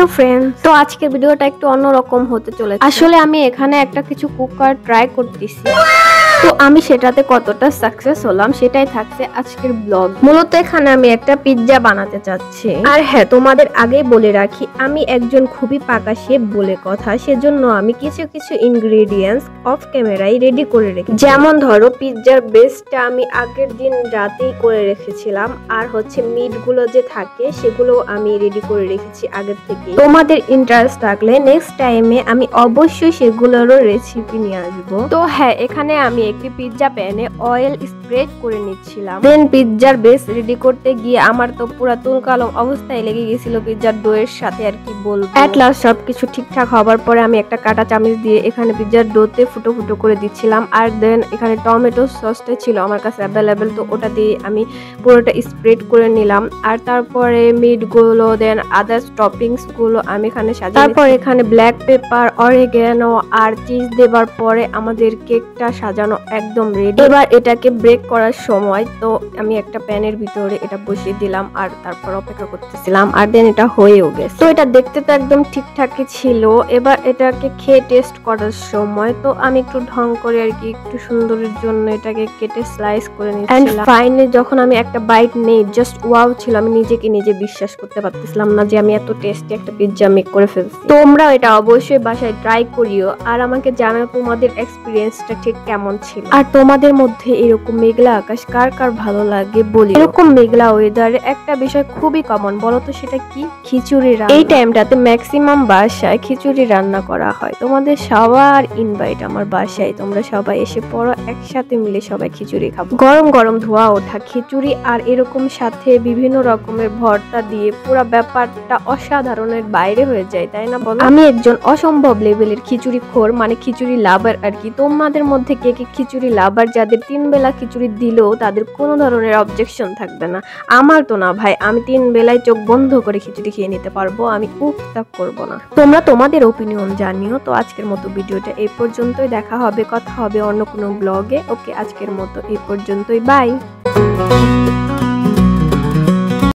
Hello friends, তো আজকের ভিডিওটা একটু অন্যরকম হতে চলেছে। আসলে আমি এখানে একটা কিছু কুক করার ট্রাই করতেছি, তো আমি সেটাতে কতটা সাকসেস হলাম সেটাই থাকছে আজকের ব্লগ। মূলত এখানে আমি একটা পিৎজা বানাতে চাচ্ছি। আর হ্যাঁ, তোমাদের আগেই বলে রাখি, আমি একজন খুবই পাকা শেফ বলে কথা, সেজন্য আমি কিছু কিছু ইনগ্রেডিয়েন্টস অফ ক্যামেরায় রেডি করে রেখেছি। যেমন ধরো, পিৎজার বেসটা আমি আগের দিন রাতেই করে রেখেছিলাম, আর হচ্ছে মিট গুলো যে থাকে সেগুলো আমি রেডি করে রেখেছি আগের থেকে। তোমাদের ইন্টারেস্ট থাকলে নেক্সট টাইমে আমি অবশ্যই সেগুলোরও রেসিপি নিয়ে আসবো। তো হ্যাঁ, এখানে আমি একটি পিৎজা প্যানে অয়েল স্প্রেড করে নিচ্ছিলাম। দেন পিৎজার বেস রেডি করতে গিয়ে আমার তো পুরো তুলকালাম অবস্থায় লেগে গেছিল পিৎজার ডো এর সাথে, আর কি বলবো। এট লাস্ট সবকিছু ঠিকঠাক হবার পরে আমি একটা কাঁটা চামচ দিয়ে এখানে পিৎজার ডোতে ফুটো ফুটো করে দিচ্ছিলাম। আর দেন এখানে টমেটো সসটা ছিল আমার কাছে অ্যাভেলেবেল, তো ওটা দিয়ে আমি পুরোটা স্প্রেড করে নিলাম। আর তারপরে মিট গুলো, দেন আদার্স টপিংস গুলো আমি এখানে সাজিয়ে, তারপর এখানে ব্ল্যাক পেপার, অরিগ্যানো আর চিজ দেবার পরে আমাদের কেকটা সাজানো একদম রেডি। এবার এটাকে ব্রেক করার সময় তো আমি একটা প্যানের ভিতরে এটা বসিয়ে দিলাম আর তারপর অপেক্ষা করতেছিলাম। আর দেন এটা হয়েও গেছে। তো এটা দেখতে তো একদম ঠিকঠাকই ছিল। এবার এটাকে খেয়ে টেস্ট করার সময় তো আমি একটু ঢং করে আর কি একটু সুন্দরের জন্য এটাকে কেটে স্লাইস করে নিয়েছিলাম। ফাইনালি যখন আমি একটা বাইট নেই, জাস্ট ওয়াও ছিল। আমি নিজেকে নিজে বিশ্বাস করতে পারতেছিলাম না যে আমি এত টেস্টি একটা পিৎজা মেক করে ফেলছি। তোমরা এটা অবশ্যই বাসায় ট্রাই করিও আর আমাকে জানাও তোমাদের এক্সপিরিয়েন্সটা ঠিক কেমন ছিল। আর তোমাদের মধ্যে এরকম মেঘলা আকাশ কার কার ভালো লাগে বলি। এরকম মেঘলা ওয়েদারে একটা বিষয় খুবই কমন, বলো তো সেটা কি? খিচুড়ি রান্না। এই টাইমটাতে ম্যাক্সিমাম বাসায় খিচুড়ি রান্না করা হয়। তোমাদের সবার ইনভাইট আমার বাসায়, তোমরা সবাই এসে পড়ো, একসাথে মিলে সবাই খিচুড়ি খাবো। গরম গরম ধোয়া ওঠা খিচুড়ি আর এরকম সাথে বিভিন্ন রকমের ভর্তা দিয়ে পুরো ব্যাপারটা অসাধারণের বাইরে হয়ে যায়, তাই না বলো? আমি একজন অসম্ভব লেভেলের খিচুড়ি খোর, মানে খিচুড়ি লাভার আর কি। তোমাদের মধ্যে কে কে খিচুড়ি লাভার, যাদের 3 বেলা খিচুড়ি দিলেও তাদের কোনো ধরনের অবজেকশন থাকবে না? আমার তো না ভাই, আমি 3 বেলায় চোখ বন্ধ করে খিচুড়ি খেয়ে নিতে পারবো, আমি উফতাক করবো না। তোমরা তোমাদের ওপিনিয়ন জানিও। তো আজকের মতো ভিডিওটা এই পর্যন্তই, দেখা হবে, কথা হবে অন্য কোনো ব্লগে। ওকে, আজকের মতো এই পর্যন্তই, বাই।